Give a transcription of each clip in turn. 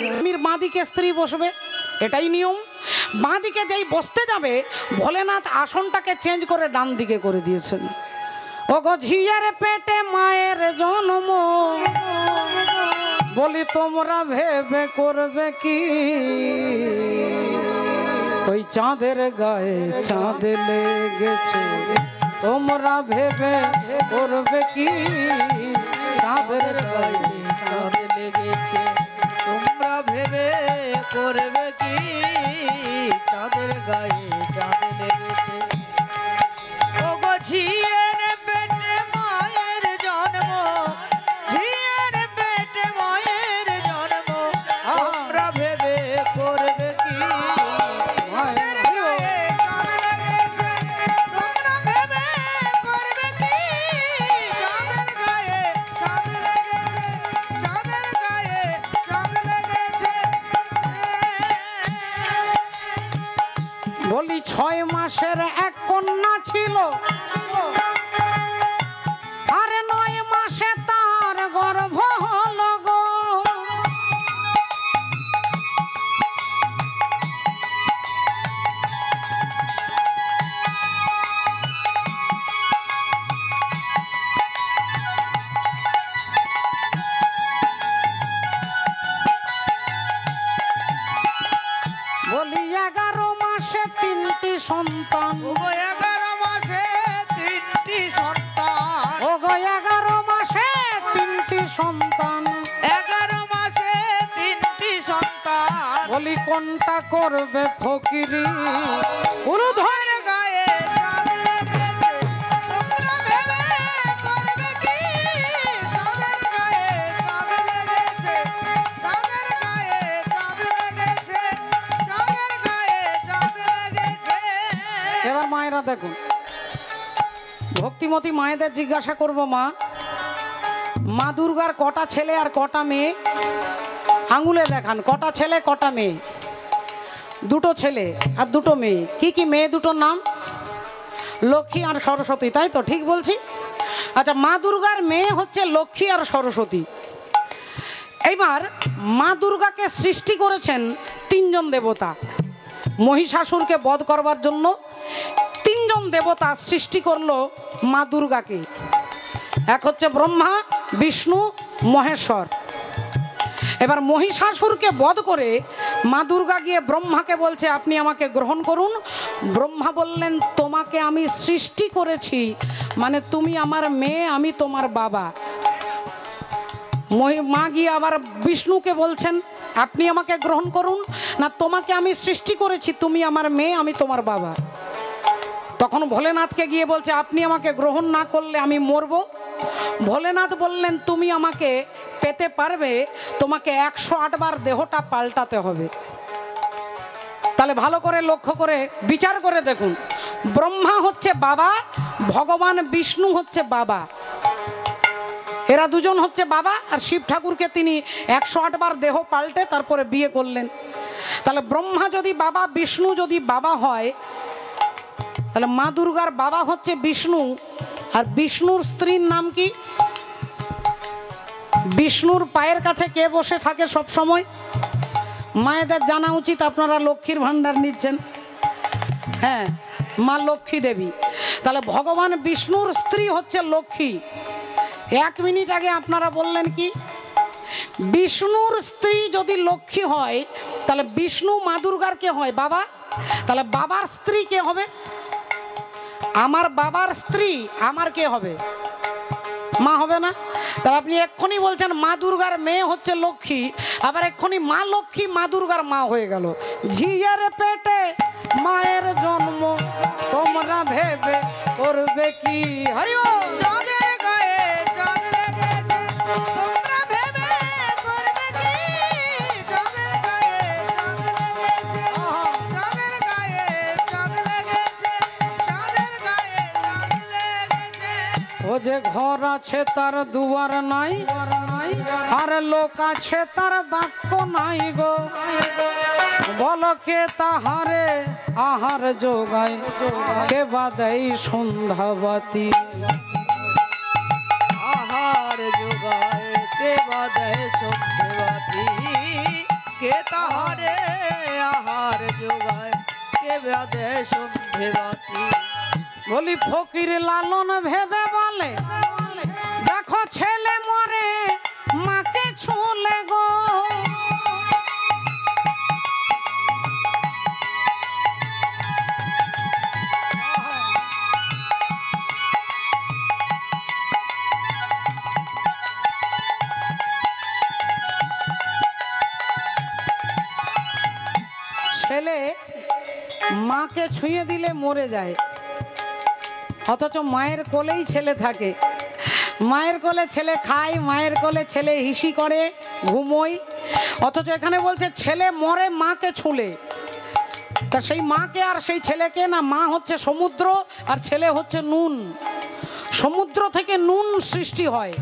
স্বামীর বাঁ দিকে স্ত্রী বসবে, এটাই নিয়ম। বাঁ দিকে যেই বসতে যাবে ভোলেনাথ আসনটাকে চেঞ্জ করে ডান দিকে করে দিয়েছেন। ও গো ঝিয়ের পেটে মায়ের জন্ম, বলি তোমরা ভেবে করবে কি? ওই চাঁদের গায়ে চাঁদ লেগেছে, তোমরা ভেবে করবে কি? চাঁদের গায়ে চাঁদ লেগেছে, তোমরা ভেবে করবে কি? চাঁদের গায়ে চাঁদ লেগেছে। ও গো ঝিয়ের পেটে মায়ের জন্ম, ঝিয়ের পেটে মায়ের জন্ম, তোমরা ভেবে করবে কি? চাঁদের গায়ে চাঁদ লেগেছে, তোমরা ভেবে করবে কি? চাঁদের গায়ে চাঁদ লেগেছে, চাঁদের গায়ে চাঁদ লেগেছে। বলি 6 মাসের এক কন্যা ছিল, আর 9 মাসে তার গর্ভ হলো গো। বলি 11 মাসে 3টি সন্তান, ও গো 11 মাসে 3টি সন্তান, ও গো 11 মাসে 3টি সন্তান। 11 মাসে 3টি সন্তান। বলি কোনটা করবে ফকিরি? উরুধর গায়ে চাঁদ লেগেছে, তোমরা ভেবে করবে কি? চাঁদের গায়ে চাঁদ লেগেছে, চাঁদের গায়ে চাঁদ লেগেছে, চাঁদের গায়ে চাঁদ লেগেছে। এবার মায়েরা দেখুন, ভক্তিমতী মায়েদের জিজ্ঞাসা করব, মা দুর্গার কটা ছেলে আর কটা মেয়ে? আঙুলে দেখান, কটা ছেলে কটা মেয়ে? 2টো ছেলে আর 2টো মেয়ে। কি কি মেয়ে দুটোর নাম? লক্ষ্মী আর সরস্বতী, তাই তো? ঠিক বলছি? আচ্ছা, মা দুর্গার মেয়ে হচ্ছে লক্ষ্মী আর সরস্বতী। এইবার মা দুর্গাকে সৃষ্টি করেছেন 3 জন দেবতা। মহিষাসুরকে বধ করবার জন্য 3 জন দেবতা সৃষ্টি করলো মা দুর্গাকে। এক হচ্ছে ব্রহ্মা, বিষ্ণু, মহেশ্বর। এবার মহিষাসুরকে বধ করে মা দুর্গা গিয়ে ব্রহ্মাকে বলছে, আপনি আমাকে গ্রহণ করুন। ব্রহ্মা বললেন, তোমাকে আমি সৃষ্টি করেছি, মানে তুমি আমার মেয়ে, আমি তোমার বাবা। মা গিয়ে আবার বিষ্ণুকে বলছেন, আপনি আমাকে গ্রহণ করুন, না তোমাকে আমি সৃষ্টি করেছি, তুমি আমার মেয়ে, আমি তোমার বাবা। তখন ভোলেনাথকে গিয়ে বলছে, আপনি আমাকে গ্রহণ না করলে আমি মরব। ভোলেনাথ বললেন, তুমি আমাকে পেতে পারবে, তোমাকে 108 বার দেহটা পাল্টাতে হবে। তাহলে ভালো করে লক্ষ্য করে বিচার করে দেখুন, ব্রহ্মা হচ্ছে বাবা, ভগবান বিষ্ণু হচ্ছে বাবা। এরা দুজন হচ্ছে বাবা, আর শিব ঠাকুরকে তিনি 108 বার দেহ পাল্টে তারপরে বিয়ে করলেন। তাহলে ব্রহ্মা যদি বাবা, বিষ্ণু যদি বাবা হয়, তাহলে মা দুর্গার বাবা হচ্ছে বিষ্ণু। আর বিষ্ণুর স্ত্রীর নাম কি? বিষ্ণুর পায়ের কাছে কে বসে থাকে সব সময়? মায়েদের জানা উচিত, আপনারা লক্ষ্মীর ভান্ডার নিচ্ছেন। হ্যাঁ, মা লক্ষ্মী দেবী। তাহলে ভগবান বিষ্ণুর স্ত্রী হচ্ছে লক্ষ্মী। 1 মিনিট আগে আপনারা বললেন কি? বিষ্ণুর স্ত্রী যদি লক্ষ্মী হয়, তাহলে বিষ্ণু মা দুর্গার কে হয়? বাবা। তাহলে বাবার স্ত্রী কে হবে? আমার বাবার স্ত্রী আমার কে হবে? মা হবে না? তাহলে আপনি এক্ষুনি বলছেন মা দুর্গার মেয়ে হচ্ছে লক্ষ্মী, আবার এক্ষুনি মা লক্ষ্মী মা দুর্গার মা হয়ে গেল। ঝিয়ের পেটে মায়ের জন্ম, তোমরা ভেবে করবে কি? হরি বল। চাঁদের গায়ে চাঁদ লেগেছে, তোমরা ভেবে করবে কি? চাঁদের গায়ে চাঁদ লেগেছে, চাঁদের গায়ে চাঁদ লেগেছে, চাঁদের গায়ে চাঁদ লেগেছে। ও যে ঘর আছে তার দুয়ার নাই, আর লোক আছে তার বাক্য নাই গো। বলো কে তাহারে আহার যোগায়, কে বাদাই সন্ধ্যাবাতি। আহার যোগায় কে বা দেয় সন্ধে বাতি কে তাহারে আহার যোগায় কে বা দেয় সন্ধে বাতি বলি ফকির লালন ভেবে বলে দেখো ছেলে মরে মাকে ছুলে গো ছেলে মাকে ছুঁয়ে দিলে মরে যায়, অথচ মায়ের কোলেই ছেলে থাকে, মায়ের কোলে ছেলে খায়, মায়ের কোলে ছেলে হিসি করে ঘুমোয়, অথচ এখানে বলছে ছেলে মরে মাকে ছুলে। তা সেই মাকে আর সেই ছেলেকে না, মা হচ্ছে সমুদ্র আর ছেলে হচ্ছে নুন। সমুদ্র থেকে নুন সৃষ্টি হয়,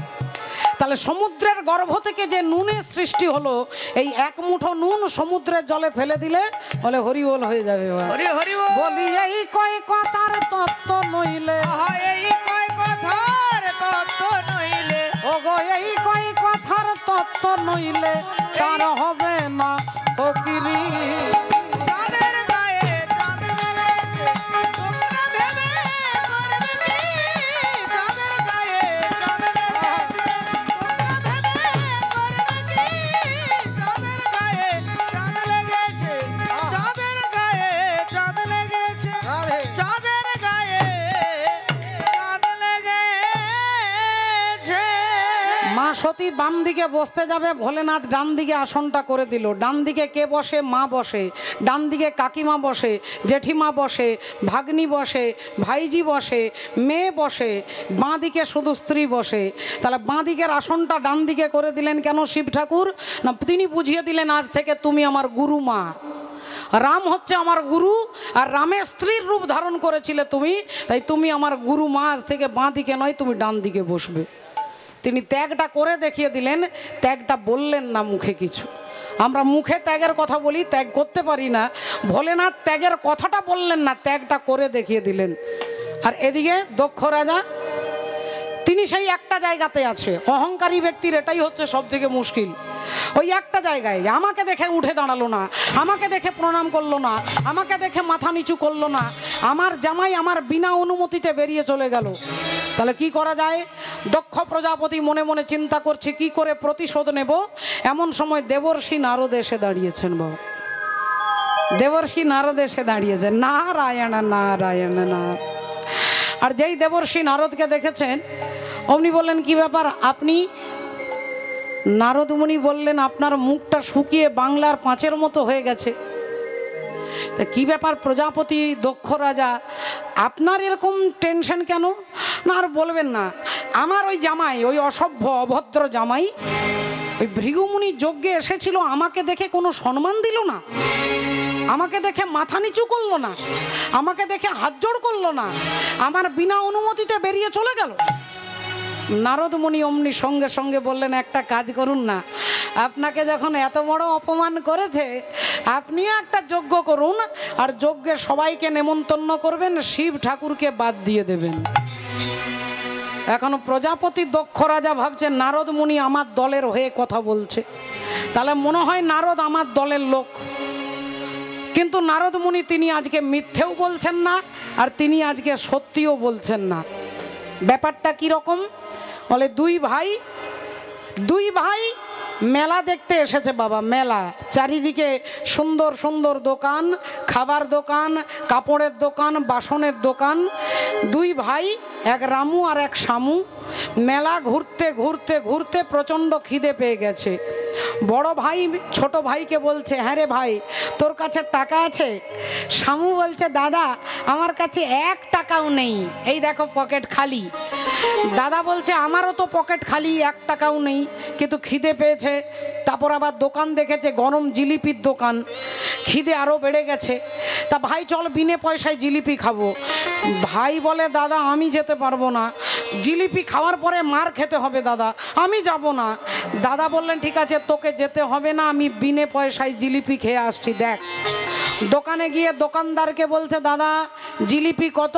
তাহলে সমুদ্রের গর্ভ থেকে যে নুনের সৃষ্টি হলো, এই এক মুঠো নুন সমুদ্রের জলে ফেলে দিলে বলে হরিবোল হয়ে যাবে। হরি হরি বল। বলি এই কয় কথার তত্ত্ব নইলে, আহা এই কয় কথার তত্ত্ব নইলে, ওগো এই কয় কথার তত্ত্ব নইলে তার হবে না ফকিরি। চাঁদের গায়ে চাঁদ লেগেছে তোমরা ভেবে করবে কি? চাঁদের গায়ে চাঁদ লেগেছে তোমরা ভেবে করবে কি? চাঁদের গায়ে চাঁদ লেগেছে, চাঁদের গায়ে চাঁদ লেগেছে, চাঁদের গায়ে চাঁদ লেগেছে। মা সতী বাম দিকে বসতে যাবে, ভোলেনাথ ডান দিকে আসনটা করে দিল। ডান দিকে কে বসে? মা বসে। ডান দিকে কাকিমা বসে, জেঠিমা বসে, ভাগ্নি বসে, ভাইজি বসে, মেয়ে বসে, বাঁ দিকে শুধু স্ত্রী বসে। তাহলে বাঁ দিকের আসনটা ডান দিকে করে দিলেন কেন শিব ঠাকুর? না, তিনি বুঝিয়ে দিলেন আজ থেকে তুমি আমার গুরু মা। রাম হচ্ছে আমার গুরু, আর রামের স্ত্রীর রূপ ধারণ করেছিলে তুমি, তাই তুমি আমার গুরু মা। আজ থেকে বাঁ দিকে নয়, তুমি ডান দিকে বসবে। তিনি ত্যাগটা করে দেখিয়ে দিলেন, ত্যাগটা বললেন না মুখে কিছু। আমরা মুখে ত্যাগের কথা বলি, ত্যাগ করতে পারি না। ভোলেনাথ ত্যাগের কথাটা বললেন না, ত্যাগটা করে দেখিয়ে দিলেন। আর এদিকে দক্ষ রাজা, তিনি সেই একটা জায়গাতে আছে। অহংকারী ব্যক্তির এটাই হচ্ছে সব থেকে মুশকিল। ওই একটা জায়গায় আমাকে দেখে উঠে দাঁড়ালো না, আমাকে দেখে প্রণাম করলো না, আমাকে দেখে মাথা নিচু করলো না, আমার জামাই আমার বিনা অনুমতিতে বেরিয়ে চলে গেল। তাহলে কি করা যায়? দক্ষ প্রজাপতি মনে মনে চিন্তা করছে কি করে প্রতিশোধ নেব। এমন সময় দেবর্ষি নারদ এসে দাঁড়িয়েছেন। বাবা, দেবর্ষি নারদ এসে দাঁড়িয়েছেন। নারায়ণ নারায়ণ নারায়ণ। আর যেই দেবর্ষি নারদকে দেখেছেন, অমনি বললেন কি ব্যাপার আপনি? নারদ মুনি বললেন আপনার মুখটা শুকিয়ে বাংলার পাঁচের মতো হয়ে গেছে। তা কি ব্যাপার প্রজাপতি দক্ষ রাজা, আপনার এরকম টেনশন কেন? না আর বলবেন না, আমার ওই জামাই, ওই অসভ্য অভদ্র জামাই ওই ভৃগুমুনি যজ্ঞে এসেছিল, আমাকে দেখে কোনো সম্মান দিল না, আমাকে দেখে মাথা নিচু করলো না, আমাকে দেখে হাত জোড় করলো না, আমার বিনা অনুমতিতে বেরিয়ে চলে গেল। নারদ মুনি অমনি সঙ্গে সঙ্গে বললেন একটা কাজ করুন না, আপনাকে যখন এত বড় অপমান করেছে আপনিও একটা যজ্ঞ করুন, আর যজ্ঞে সবাইকে নেমন্তন্ন করবেন, শিব ঠাকুরকে বাদ দিয়ে দেবেন। এখন প্রজাপতি দক্ষ রাজা ভাবছে নারদ মুনি আমার দলের হয়ে কথা বলছে, তাহলে মনে হয় নারদ আমার দলের লোক। কিন্তু নারদ মুনি তিনি আজকে মিথ্যেও বলছেন না, আর তিনি আজকে সত্যিও বলছেন না। ব্যাপারটা কি রকম? বলে দুই ভাই মেলা দেখতে এসেছে। বাবা, মেলা, চারিদিকে সুন্দর সুন্দর দোকান, খাবার দোকান, কাপড়ের দোকান, বাসনের দোকান। দুই ভাই, এক রামু আর এক শামু, মেলা ঘুরতে ঘুরতে ঘুরতে প্রচণ্ড খিদে পেয়ে গেছে। বড় ভাই ছোট ভাইকে বলছে, হ্যাঁ রে ভাই তোর কাছে টাকা আছে? শামু বলছে, দাদা আমার কাছে 1 টাকাও নেই, এই দেখো পকেট খালি। দাদা বলছে, আমারও তো পকেট খালি, 1 টাকাও নেই, কিন্তু খিদে পেয়েছে। তারপর আবার দোকান দেখেছে, গরম জিলিপির দোকান, খিদে আরও বেড়ে গেছে। তা ভাই চল বিনে পয়সায় জিলিপি খাবো। ভাই বলে, দাদা আমি যেতে পারবো না, জিলিপি খাওয়ার পরে মার খেতে হবে দাদা, আমি যাব না। দাদা বললেন, ঠিক আছে তোকে যেতে হবে না, আমি বিনে পয়সায় জিলিপি খেয়ে আসছি। দেখ, দোকানে গিয়ে দোকানদারকে বলছে, দাদা জিলিপি কত?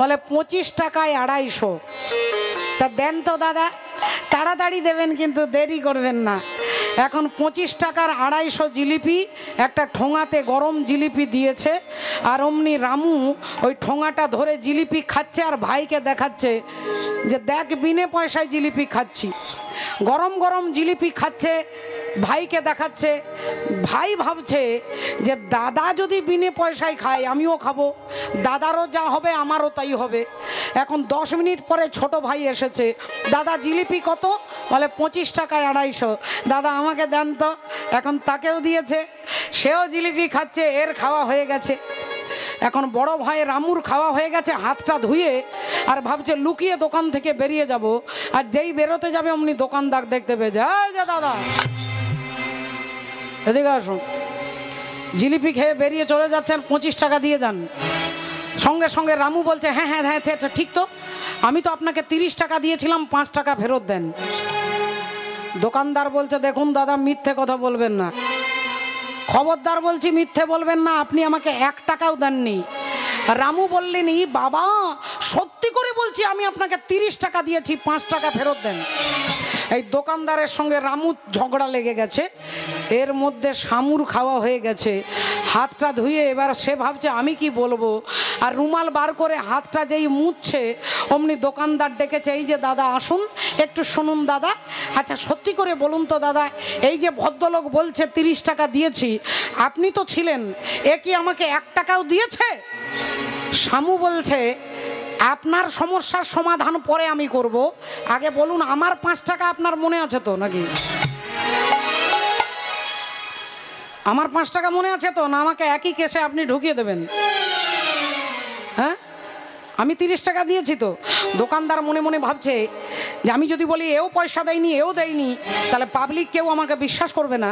বলে 25 টাকায় 250। তা দেন তো দাদা। তাড়াতাড়ি দেবেন, কিন্তু দেরি করবেন না। এখন 25 টাকার 250 জিলিপি একটা ঠোঙাতে গরম জিলিপি দিয়েছে, আর অমনি রামু ওই ঠোঙাটা ধরে জিলিপি খাচ্ছে আর ভাইকে দেখাচ্ছে যে দেখ বিনে পয়সায় জিলিপি খাচ্ছি। গরম গরম জিলিপি খাচ্ছে, ভাইকে দেখাচ্ছে। ভাই ভাবছে যে দাদা যদি বিনে পয়সায় খায় আমিও খাবো, দাদারও যা হবে আমারও তাই হবে। এখন 10 মিনিট পরে ছোট ভাই এসেছে, দাদা জিলিপি কত? বলে 25 টাকায় 250। দাদা আমাকে দেন তো। এখন তাকেও দিয়েছে, সেও জিলিপি খাচ্ছে, এর খাওয়া হয়ে গেছে। এখন বড় ভাই রামুর খাওয়া হয়ে গেছে, হাতটা ধুয়ে আর ভাবছে লুকিয়ে দোকান থেকে বেরিয়ে যাব। আর যেই বেরোতে যাবে অমনি দোকানদার দেখতে পেয়ে যায়, যে দাদা এদিকে আসুন। জিলিপি খেয়ে বেরিয়ে চলে যাচ্ছেন, 25 টাকা দিয়ে যান। সঙ্গে সঙ্গে রামু বলছে হ্যাঁ হ্যাঁ হ্যাঁ ঠিক তো, আমি তো আপনাকে 30 টাকা দিয়েছিলাম, 5 টাকা ফেরত দেন। দোকানদার বলছে দেখুন দাদা, মিথ্যে কথা বলবেন না, খবরদার বলছি মিথ্যে বলবেন না, আপনি আমাকে 1 টাকাও দেননি। রামু বললেন ই বাবা, সত্যি করে বলছি আমি আপনাকে 30 টাকা দিয়েছি, 5 টাকা ফেরত দেন। এই দোকানদারের সঙ্গে রামু ঝগড়া লেগে গেছে, এর মধ্যে শামুর খাওয়া হয়ে গেছে। হাতটা ধুয়ে এবার সে ভাবছে আমি কি বলবো, আর রুমাল বার করে হাতটা যেই মুছছে অমনি দোকানদার ডেকেছে, এই যে দাদা আসুন একটু শুনুন দাদা, আচ্ছা সত্যি করে বলুন তো দাদা, এই যে ভদ্রলোক বলছে 30 টাকা দিয়েছি, আপনি তো ছিলেন, এ কি আমাকে 1 টাকাও দিয়েছে? শামু বলছে আপনার সমস্যার সমাধান পরে আমি করব, আগে বলুন আমার 5 টাকা আপনার মনে আছে তো নাকি? আমার 5 টাকা মনে আছে তো না? আমাকে একই কেসে আপনি ঢুকিয়ে দেবেন? হ্যাঁ, আমি 30 টাকা দিয়েছি তো। দোকানদার মনে মনে ভাবছে যে আমি যদি বলি এও পয়সা দেয়নি এও দেয়নি, তাহলে পাবলিক কেউ আমাকে বিশ্বাস করবে না।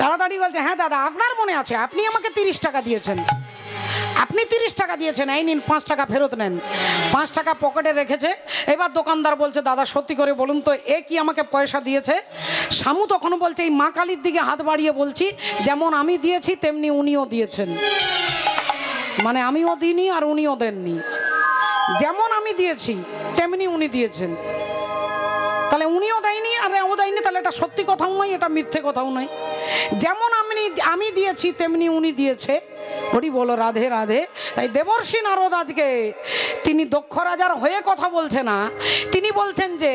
তাড়াতাড়ি বলছে হ্যাঁ দাদা আপনার মনে আছে, আপনি আমাকে 30 টাকা দিয়েছেন, আপনি 30 টাকা দিয়েছেন, এই নিন 5 টাকা ফেরত নেন। 5 টাকা পকেটে রেখেছে। এবার দোকানদার বলছে দাদা সত্যি করে বলুন তো, এ কি আমাকে পয়সা দিয়েছে? শামু তখন বলছে এই মা কালীর দিকে হাত বাড়িয়ে বলছি, যেমন আমি দিয়েছি তেমনি উনিও দিয়েছেন, মানে আমিও দিইনি আর উনিও দেননি, যেমন আমি দিয়েছি তেমনি উনি দিয়েছেন। তাহলে উনিও দেয়নি আর ও দেয়নি, তাহলে এটা সত্যি কথাও নয়, এটা মিথ্যে কথাও নয়। যেমন আমি দিয়েছি তেমনি উনি দিয়েছে। হরি বলো রাধে রাধে। তাই দেবর্ষি নারদ আজকে তিনি দক্ষ রাজার হয়ে কথা বলছে না, তিনি বলছেন যে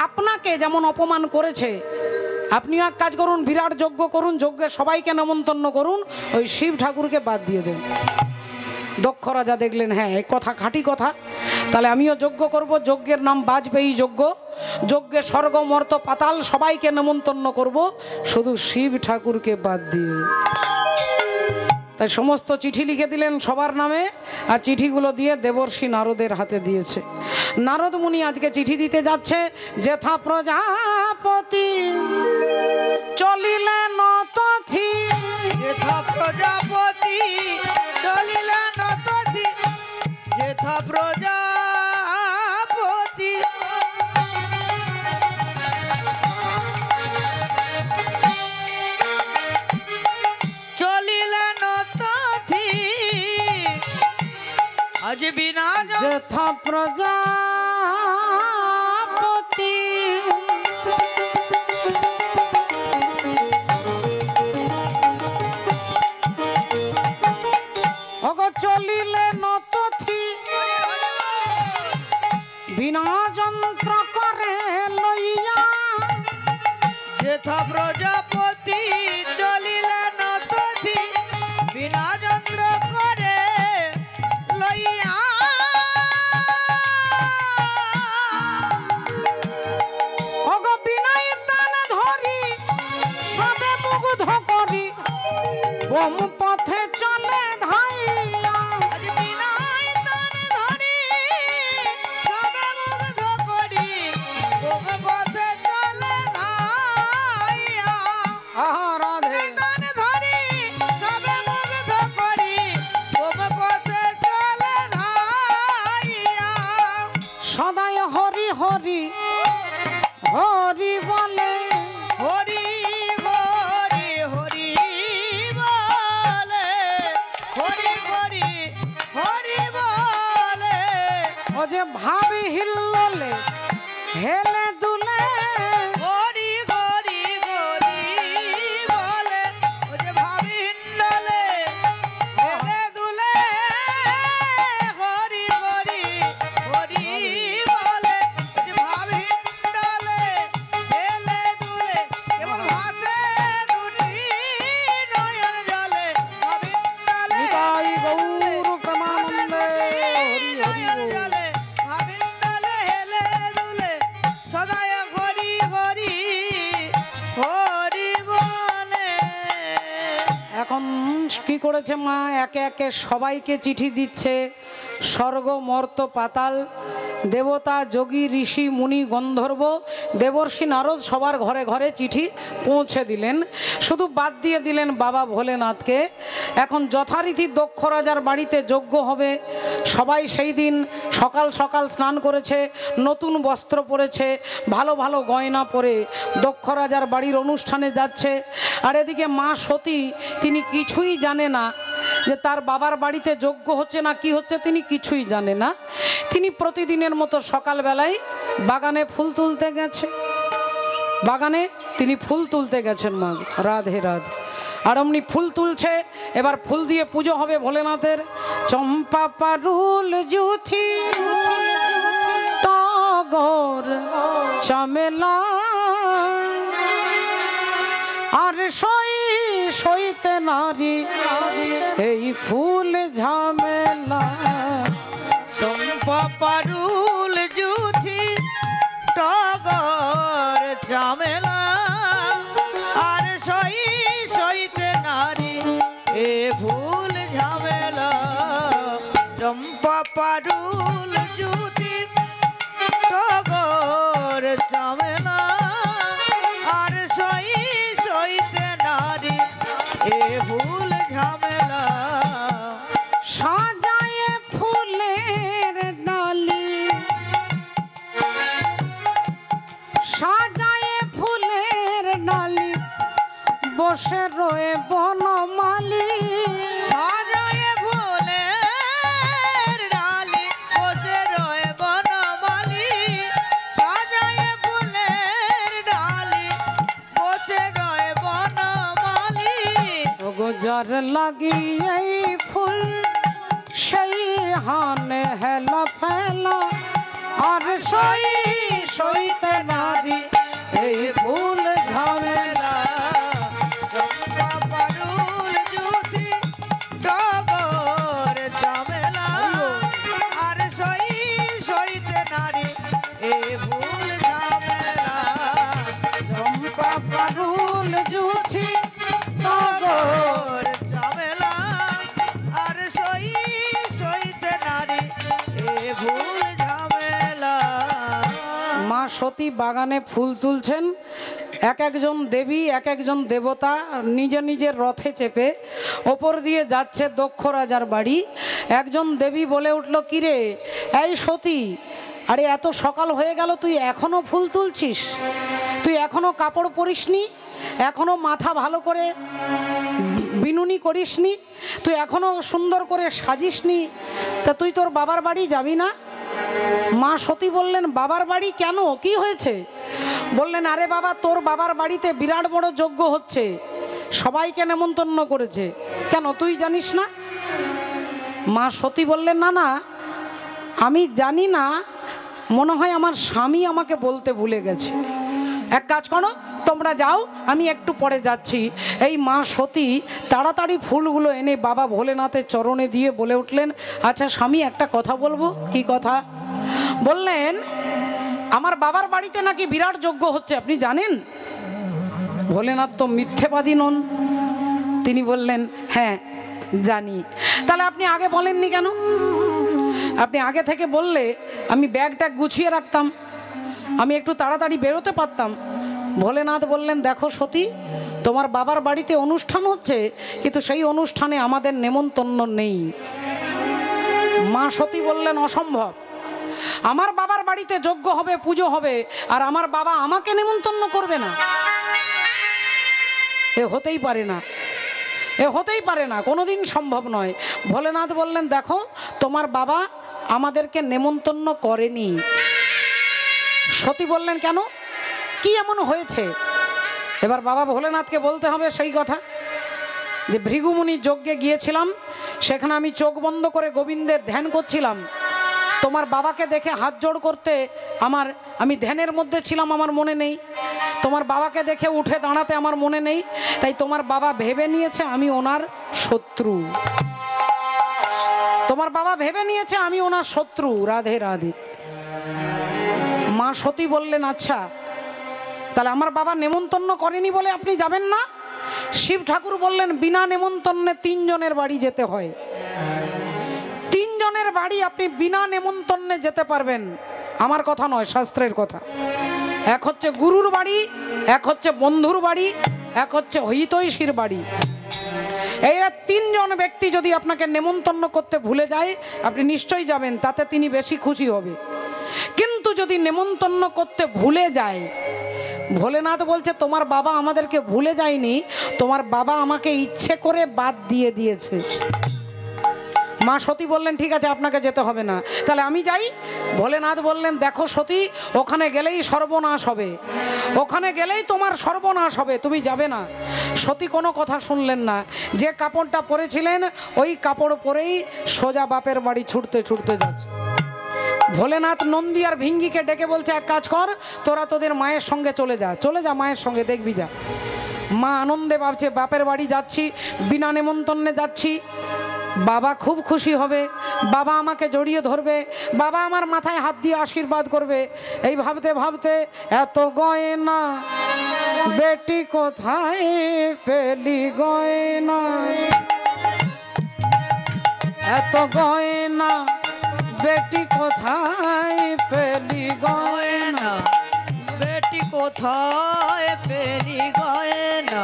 আপনাকে যেমন অপমান করেছে, আপনিও এক কাজ করুন, বিরাট যজ্ঞ করুন, যজ্ঞে সবাইকে নেমন্তন্ন করুন, ওই শিব ঠাকুরকে বাদ দিয়ে দেন। দক্ষ রাজা দেখলেন হ্যাঁ এই কথা খাঁটি কথা, তাহলে আমিও যজ্ঞ করব, যজ্ঞের নাম বাজপেয়ী যজ্ঞ, যজ্ঞে স্বর্গ মর্ত পাতাল সবাইকে নেমন্তন্ন করব, শুধু শিব ঠাকুরকে বাদ দিয়ে। তাই সমস্ত চিঠি লিখে দিলেন সবার নামে, আর চিঠিগুলো দিয়ে দেবর্ষি নারদের হাতে দিয়েছে। নারদ মুনি আজকে চিঠি দিতে যাচ্ছে, যেথা প্রজাপতি চলিলেন তথি, যেথা প্রজাপতি চলিলেন তথি, যেথা প্রজাপতি চলিলেন তথি, আজ বিনা যেথা প্রজাপতি চলিলেন তথি, বিনা যন্ত্র করে লইয়া, যেথা প্রজাপতি চলিলেন তথি, বিনা যন্ত্র করে লইয়া, বিনাই তান ধরি সবে মুগ্ধ করি, বোম পথে চলে ধাইয়া, বিনাই তান ধরি সবে মুগ্ধ করি, বোম পথে চলে ধাইয়া, রাধে তান ধরি সবে মুগ্ধ করি, বোম পথে চলে ধাইয়া, সদাই হরি হরি হরি বলে, হরি হরি হরি বলে, হরি হরি হরি বলে, ও যে ভাবি হিল্লোলে হেলে দুলে হরি হরি হরি বলে ও যে ভাবি হিন্ডলে হেলে দুলে হরি হরি হরি বলে ও যে ভাবি হিন্ডলে হেলে দুলে কেমন ভাসে দুটি নয়ন জলে ভাবি হিন্ডলে নিতাই গৌর প্রেমানন্দে হরি হরি নয়ন বল। জলে ভাবি হিন্ডলে হেলে দুলে সদায় হরি হরি হরি বলে। এখন কি করেছে মা, একে একে সবাইকে চিঠি দিচ্ছে। স্বর্গ মর্ত পাতাল, দেবতা যোগী ঋষি মুনি গন্ধর্ব দেবর্ষি নারদ সবার ঘরে ঘরে চিঠি পৌঁছে দিলেন। শুধু বাদ দিয়ে দিলেন বাবা ভোলেনাথকে। এখন যথারীতি দক্ষ রাজার বাড়িতে যজ্ঞ হবে। সবাই সেই দিন সকাল সকাল স্নান করেছে, নতুন বস্ত্র পরেছে, ভালো ভালো গয়না পরে দক্ষ রাজার বাড়ির অনুষ্ঠানে যাচ্ছে। আর এদিকে মা সতী তিনি কিছুই জানে না যে তার বাবার বাড়িতে যজ্ঞ হচ্ছে না কি হচ্ছে, তিনি কিছুই জানে না। তিনি প্রতিদিনের মতো সকালবেলায় বাগানে ফুল তুলতে গেছে। বাগানে তিনি ফুল তুলতে গেছেন মা। রাধে রাধে। আর অমনি ফুল তুলছে, এবার ফুল দিয়ে পুজো হবে ভোলেনাথের। চম্পা পারুল জুথি টগর চামেলা আর সইতে নারী এই ফুল ঝামেলা। চম্পা পারুল জুথি টগর ঝামেলা আর সইতে নারী এ ফুল ঝামেলা। চম্পা পারুল জুথি টগর ঝামেলা আর সইতে নারী এ ফুল ঝামেলা। সাজায় ফুলের ডালি, সাজায় ফুলের ডালি বসে রয়ে বনমালী। সাজায় ফুলের ডালি বসে রয়ে বনমালী। সাজায় ফুলের ডালি বসে রয়ে বনমালী। গোজার লাগি এই ফুল সেই হানে হেলা ফেলা আর সইতে নারী এই ফুল ঝামেলা। চম্পা পারুল জুথি টগর ঝামেলা আর সইতে নারী এ ফুল ঝামেলা। চম্পা পারুল জুথি টগর ঝামেলা আর সইতে নারী এ ফুল ঝামেলা। মা সতী বাগানে ফুল তুলছেন। এক একজন দেবী এক একজন দেবতা নিজের নিজের রথে চেপে ওপর দিয়ে যাচ্ছে দক্ষ রাজার বাড়ি। একজন দেবী বলে উঠল, কিরে এই সতী, আরে এত সকাল হয়ে গেল তুই এখনো ফুল তুলছিস? তুই এখনো কাপড় পরিসনি? এখনো মাথা ভালো করে বিনুনি করিসনি? তুই এখনো সুন্দর করে সাজিসনি? তা তুই তোর বাবার বাড়ি যাবি না? মা সতী বললেন, বাবার বাড়ি কেন, কি হয়েছে? বললেন, আরে বাবা, তোর বাবার বাড়িতে বিরাট বড় যজ্ঞ হচ্ছে, সবাইকে নেমন্তন্ন করেছে, কেন তুই জানিস না? মা সতী বললেন, না না আমি জানি না, মনে হয় আমার স্বামী আমাকে বলতে ভুলে গেছে। এক কাজ করো, তোমরা যাও, আমি একটু পরে যাচ্ছি। এই মা সতী তাড়াতাড়ি ফুলগুলো এনে বাবা ভোলেনাথের চরণে দিয়ে বলে উঠলেন, আচ্ছা স্বামী, একটা কথা বলবো। কি কথা? বললেন, আমার বাবার বাড়িতে নাকি বিরাট যজ্ঞ হচ্ছে, আপনি জানেন? ভোলেনাথ তো মিথ্যেবাদী নন, তিনি বললেন, হ্যাঁ জানি। তাহলে আপনি আগে বলেননি কেন? আপনি আগে থেকে বললে আমি ব্যাগটা গুছিয়ে রাখতাম, আমি একটু তাড়াতাড়ি বেরোতে পারতাম। ভোলেনাথ বললেন, দেখো সতী, তোমার বাবার বাড়িতে অনুষ্ঠান হচ্ছে, কিন্তু সেই অনুষ্ঠানে আমাদের নেমন্তন্ন নেই। মা সতী বললেন, অসম্ভব, আমার বাবার বাড়িতে যজ্ঞ হবে, পুজো হবে, আর আমার বাবা আমাকে নেমন্তন্ন করবে না? এ হতেই পারে না, এ হতেই পারে না, কোনোদিন সম্ভব নয়। ভোলেনাথ বললেন, দেখো তোমার বাবা আমাদেরকে নেমন্তন্ন করেনি। সতী বললেন, কেন? কি এমন হয়েছে? এবার বাবা ভোলেনাথকে বলতে হবে সেই কথা যে ভৃগুমুনি যজ্ঞে গিয়েছিলাম, সেখানে আমি চোখ বন্ধ করে গোবিন্দের ধ্যান করছিলাম। তোমার বাবাকে দেখে হাত জোড় করতে আমি ধ্যানের মধ্যে ছিলাম, আমার মনে নেই। তোমার বাবাকে দেখে উঠে দাঁড়াতে আমার মনে নেই। তাই তোমার বাবা ভেবে নিয়েছে আমি ওনার শত্রু। তোমার বাবা ভেবে নিয়েছে আমি ওনার শত্রু। রাধে রাধে। মা সতী বললেন, আচ্ছা তাহলে আমার বাবা নেমন্তন্ন করেনি বলে আপনি যাবেন না? শিব ঠাকুর বললেন, বিনা নেমন্তন্নে 3 জনের বাড়ি যেতে হয়। 3 জনের বাড়ি আপনি বিনা নেমন্তন্নে যেতে পারবেন। আমার কথা নয়, শাস্ত্রের কথা। এক হচ্ছে গুরুর বাড়ি, এক হচ্ছে বন্ধুর বাড়ি, এক হচ্ছে হিতৈষীর বাড়ি। এই 3 জন ব্যক্তি যদি আপনাকে নেমন্তন্ন করতে ভুলে যায়, আপনি নিশ্চয়ই যাবেন, তাতে তিনি বেশি খুশি হবে। কিন্তু যদি নেমন্তন্ন করতে ভুলে যায়, ভোলেনাথ বলছে তোমার বাবা আমাদেরকে ভুলে যায়নি, তোমার বাবা আমাকে ইচ্ছে করে বাদ দিয়ে দিয়েছে। মা সতী বললেন, ঠিক আছে আপনাকে যেতে হবে না, তাহলে আমি যাই। ভোলেনাথ বললেন, দেখো সতী, ওখানে গেলেই সর্বনাশ হবে, ওখানে গেলেই তোমার সর্বনাশ হবে, তুমি যাবে না। সতী কোনো কথা শুনলেন না। যে কাপড়টা পরেছিলেন ওই কাপড় পরেই সোজা বাপের বাড়ি ছুটতে ছুটতে যাচ্ছে। ভোলেনাথ নন্দী আর ভিঙ্গিকে ডেকে বলছে, এক কাজ কর, তোরা তোদের মায়ের সঙ্গে চলে যা মায়ের সঙ্গে, দেখবি যা। মা আনন্দে ভাবছে বাপের বাড়ি যাচ্ছি, বিনা নেমন্তন্নে যাচ্ছি, বাবা খুব খুশি হবে, বাবা আমাকে জড়িয়ে ধরবে, বাবা আমার মাথায় হাত দিয়ে আশীর্বাদ করবে। এই ভাবতে ভাবতে এত গয়না বেটি কোথায় পেলি গয়না, এত গয়না বেটি কোথায় পেলি গয়না, বেটি কোথায় পেলি গয়না,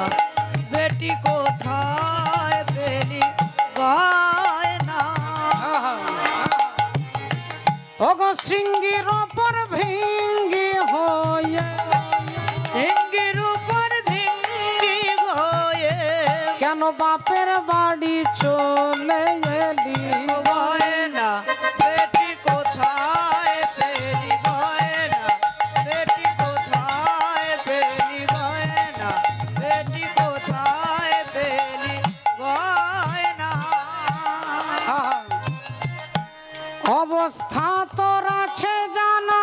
বেটি কোথায় পেলি গয়না। ওগো শৃঙ্গির ওপর ভৃঙ্গি হয়ে, সিঙ্গির উপর ধিঙ্গি হয়ে, কেন বাপের বাড়ি চলে এলি গয়না, বেটি কোথায় পেলি গয়না, বেটি কোথায় পেলি গয়না, বেটি কোথায় পেলি গয়না। অবস্থা তোর আছে জানা,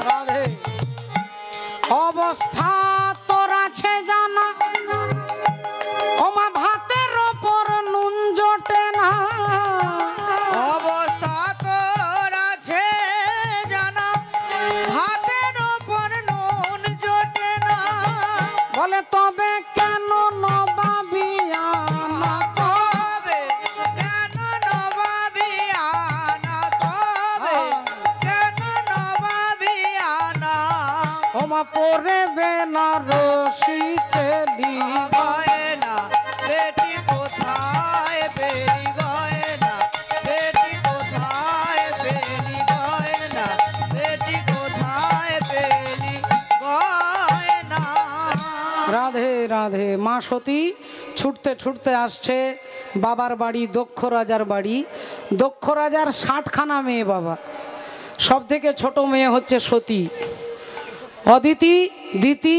রাধে। অবস্থা তোর আছে জানা, ওমা ভাতের ওপর নুন জোটে না, অবস্থা তোর আছে জানা, হাতের ওপর নুন জোটে না। বলে তবে কেন নবাবিয়া না, তবে কেন নবাবিয়ানা, তবে কেন নবাবিয়ানা। ওমা পরে বেনারসি চেলি গয়না, বেটি কোথায় পেলি গয়না, বেটি কোথায় পেলি গয়না, বেটি কোথায় পেলি গয়না। রাধে রাধে। মা সতী ছুটতে ছুটতে আসছে বাবার বাড়ি, দক্ষ রাজার বাড়ি। দক্ষ রাজার 60খানা মেয়ে বাবা, সব থেকে ছোট মেয়ে হচ্ছে সতী। অদিতি, দিতি,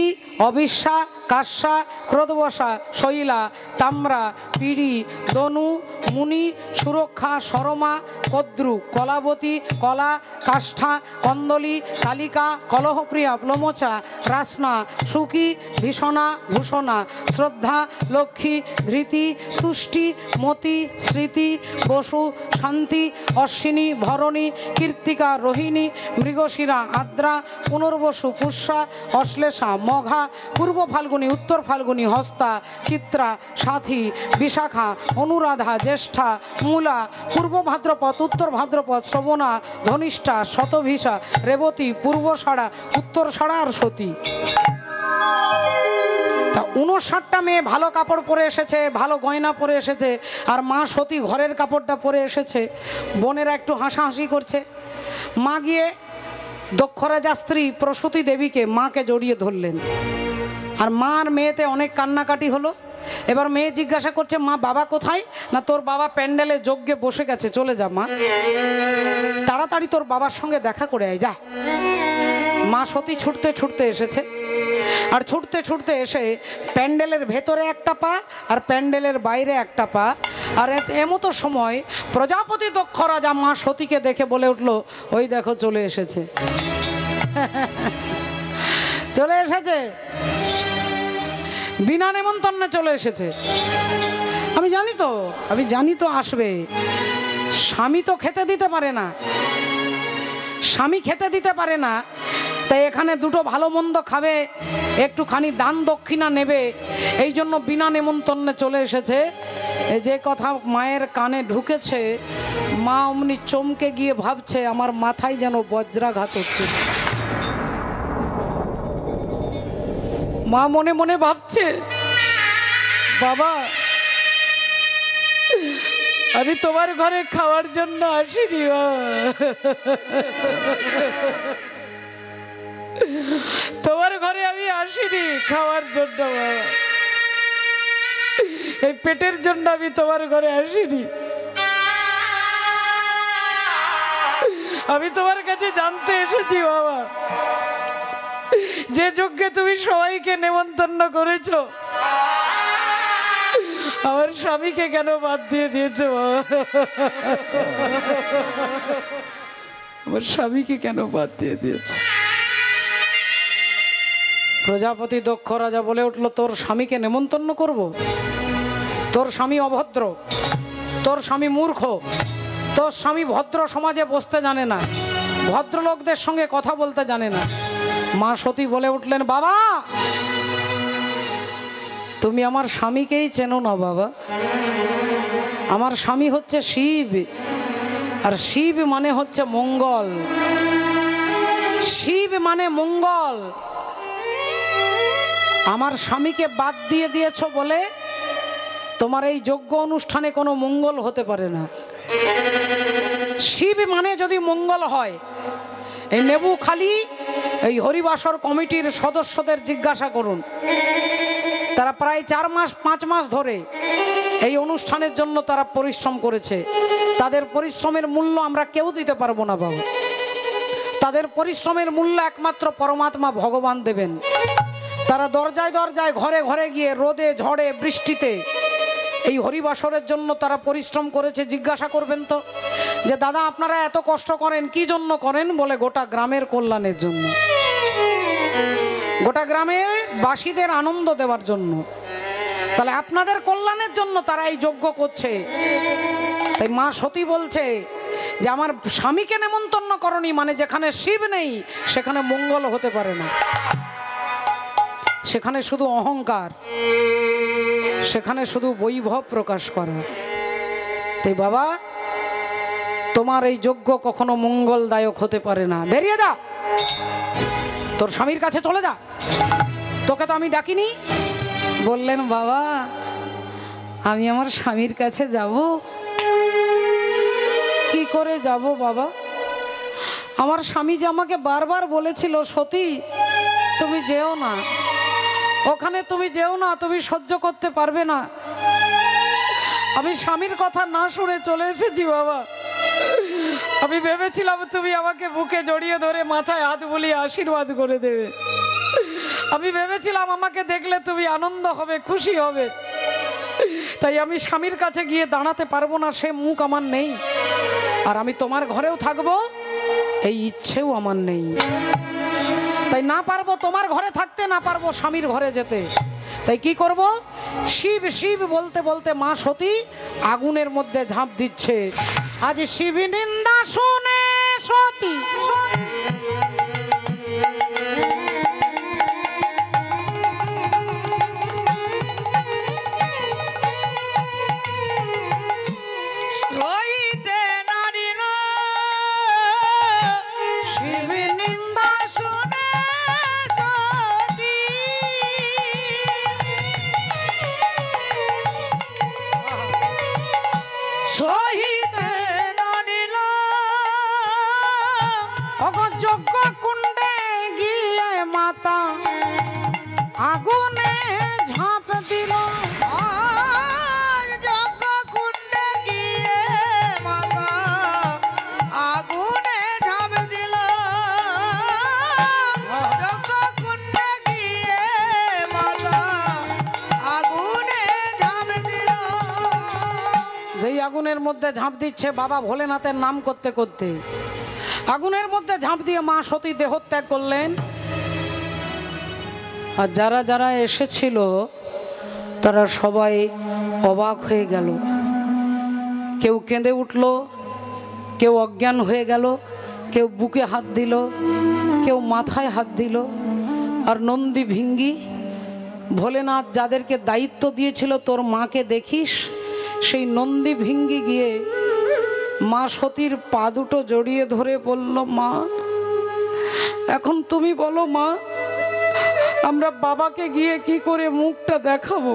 অবিশ্বা, কাশ্যা, ক্রোধবসা, শৈলা, তাম্রা, পিড়ি, দনু, মুনি, সুরক্ষা, সরমা, কদ্রু, কলাবতী, কলা, কাষ্ঠা, কন্দলী, কালিকা, কলহপ্রিয়া, প্লমচা, রাসনা, সুখী, ভীষণা, ভূষণা, শ্রদ্ধা, লক্ষ্মী, ধৃতি, তুষ্টি, মতি, স্মৃতি, বসু, শান্তি, অশ্বিনী, ভরণী, কীর্তিকা, রোহিণী, মৃগশিরা, আদ্রা, পুনর্বসু, পুষ্যা, অশ্লেষা, মঘা, পূর্ব ফাল্গুনী, উত্তর ফাল্গুনী, হস্তা, চিত্রা, সাথী, বিশাখা, অনুরাধা, জ্যেষ্ঠা, মূলা, পূর্ব ভাদ্রপদ, উত্তর ভাদ্রপদ, শ্রবণা, ধনিষ্ঠা, শতভিষা, রেবতী, পূর্বষাঢ়া, উত্তরষাঢ়া আর সতী। 59টা মেয়ে ভালো কাপড় পরে এসেছে, ভালো গয়না পরে এসেছে, আর মা সতী ঘরের কাপড়টা পরে এসেছে। বোনেরা একটু হাসাহাসি করছে। মা গিয়ে দক্ষ রাজার স্ত্রী প্রসূতি দেবীকে, মাকে জড়িয়ে ধরলেন। আর মার মেয়েতে অনেক কান্নাকাটি হলো। এবার মেয়ে জিজ্ঞাসা করছে, মা বাবা কোথায়? না তোর বাবা প্যান্ডেলে যজ্ঞে বসে গেছে, চলে যা মা, তাড়াতাড়ি তোর বাবার সঙ্গে দেখা করে আয়, যা। মা সতী ছুটতে ছুটতে এসেছে, আর ছুটতে ছুটতে এসে প্যান্ডেলের ভেতরে একটা পা আর প্যান্ডেলের বাইরে একটা পা। আর এমতো সময় প্রজাপতি দক্ষ রাজা মা সতীকে দেখে বলে উঠল, ওই দেখো চলে এসেছে, চলে এসেছে, বিনা নেমন্তন্নে চলে এসেছে। আমি জানি তো আসবে। স্বামী তো খেতে দিতে পারে না, স্বামী খেতে দিতে পারে না, তাই এখানে দুটো ভালো মন্দ খাবে, একটুখানি দান দক্ষিণা নেবে, এই জন্য বিনা নেমন্তন্নে চলে এসেছে। যে কথা মায়ের কানে ঢুকেছে, মা অমনি চমকে গিয়ে ভাবছে আমার মাথায় যেন বজ্রাঘাত হচ্ছে। মা মনে মনে ভাবছে, বাবা আমি তোমার ঘরে খাওয়ার জন্য আসিনি, তোমার ঘরে আমি আসিনি খাওয়ার জন্য, এই পেটের জন্য আমি তোমার ঘরে আসিনি। আমি তোমার কাছে জানতে এসেছি বাবা, যে যজ্ঞে তুমি সবাইকে নেমন্তন্ন করেছো, আমার স্বামীকে কেন বাদ দিয়ে দিয়েছো? আমার স্বামীকে কেন বাদ দিয়ে দিয়েছো? প্রজাপতি দক্ষ রাজা বলে উঠল, তোর স্বামীকে নেমন্তন্ন করব? তোর স্বামী অভদ্র, তোর স্বামী মূর্খ, তোর স্বামী ভদ্র সমাজে বসতে জানে না, ভদ্রলোকদের সঙ্গে কথা বলতে জানে না। মা সতী বলে উঠলেন, বাবা তুমি আমার স্বামীকেই চেনো না বাবা, আমার স্বামী হচ্ছে শিব, আর শিব মানে হচ্ছে মঙ্গল, শিব মানে মঙ্গল। আমার স্বামীকে বাদ দিয়ে দিয়েছ বলে তোমার এই যজ্ঞ অনুষ্ঠানে কোনো মঙ্গল হতে পারে না। শিব মানে যদি মঙ্গল হয়, এই নেবুখালী এই হরিবাসর কমিটির সদস্যদের জিজ্ঞাসা করুন, তারা প্রায় 4 মাস 5 মাস ধরে এই অনুষ্ঠানের জন্য তারা পরিশ্রম করেছে। তাদের পরিশ্রমের মূল্য আমরা কেউ দিতে পারবো না বাবা, তাদের পরিশ্রমের মূল্য একমাত্র পরমাত্মা ভগবান দেবেন। তারা দরজায় দরজায় ঘরে ঘরে গিয়ে রোদে ঝড়ে বৃষ্টিতে এই হরিবাসরের জন্য তারা পরিশ্রম করেছে। জিজ্ঞাসা করবেন তো যে দাদা আপনারা এত কষ্ট করেন কি জন্য করেন? বলে গোটা গ্রামের কল্যাণের জন্য, গোটা গ্রামের বাসীদের আনন্দ দেওয়ার জন্য। তাহলে আপনাদের কল্যাণের জন্য তারা এই যজ্ঞ করছে। তাই মা সতী বলছে যে আমার স্বামীকে নেমন্তন্ন করনি মানে যেখানে শিব নেই সেখানে মঙ্গল হতে পারে না, সেখানে শুধু অহংকার, সেখানে শুধু বৈভব প্রকাশ করা। তাই বাবা তোমার এই যজ্ঞ কখনো মঙ্গলদায়ক হতে পারে না, বেরিয়ে যা, তোর স্বামীর কাছে চলে যা, তোকে তো আমি ডাকিনি। বললেন বাবা আমি আমার স্বামীর কাছে যাব, কি করে যাব বাবা? আমার স্বামী যে আমাকে বারবার বলেছিল সতী তুমি যেও না ওখানে, তুমি যেও না, তুমি সহ্য করতে পারবে না। আমি স্বামীর কথা না শুনে চলে এসেছি বাবা। আমি ভেবেছিলাম তুমি আমাকে বুকে জড়িয়ে ধরে মাথায় হাত বুলিয়ে আশীর্বাদ করে দেবে, আমি ভেবেছিলাম আমাকে দেখলে তুমি আনন্দ হবে, খুশি হবে। তাই আমি স্বামীর কাছে গিয়ে দাঁড়াতে পারবো না, সে মুখ আমার নেই। আর আমি তোমার ঘরেও থাকবো এই ইচ্ছেও আমার নেই। তাই না পারবো তোমার ঘরে থাকতে, না পারবো স্বামীর ঘরে যেতে। তাই কি করব? শিব শিব বলতে বলতে মা সতী আগুনের মধ্যে ঝাঁপ দিচ্ছে। আজ শিব নিন্দা শুনে সতী যেই আগুনের মধ্যে ঝাঁপ দিচ্ছে বাবা ভোলেনাথের নাম করতে করতে, আগুনের মধ্যে ঝাঁপ দিয়ে মা সতী দেহত্যাগ করলেন। আর যারা যারা এসেছিল তারা সবাই অবাক হয়ে গেল। কেউ কেঁদে উঠল, কেউ অজ্ঞান হয়ে গেল, কেউ বুকে হাত দিল, কেউ মাথায় হাত দিল। আর নন্দী ভিঙ্গি ভোলেনাথ যাদেরকে দায়িত্ব দিয়েছিল তোর মাকে দেখিস, সেই নন্দী ভিঙ্গি গিয়ে মা সতীর পা দুটো জড়িয়ে ধরে বলল, মা এখন তুমি বলো মা, আমরা বাবাকে গিয়ে কি করে মুখটা দেখাবো?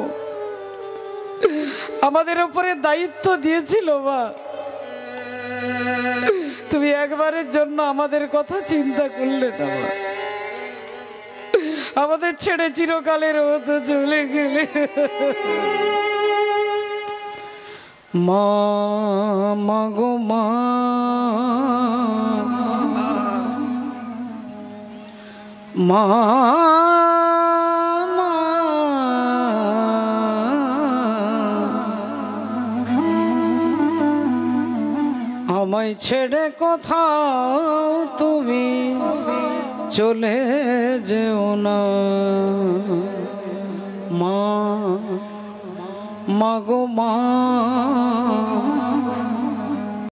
আমাদের উপরে দায়িত্ব দিয়েছিল মা, তুমি একবারের জন্য আমাদের কথা চিন্তা করলে না মা, আমাদের ছেড়ে চিরকালের মতো চলে গেলে। মা মাগো মা, মা আমায় ছেড়ে কোথাও তুমি চলে যেও না। মা মাগো মা।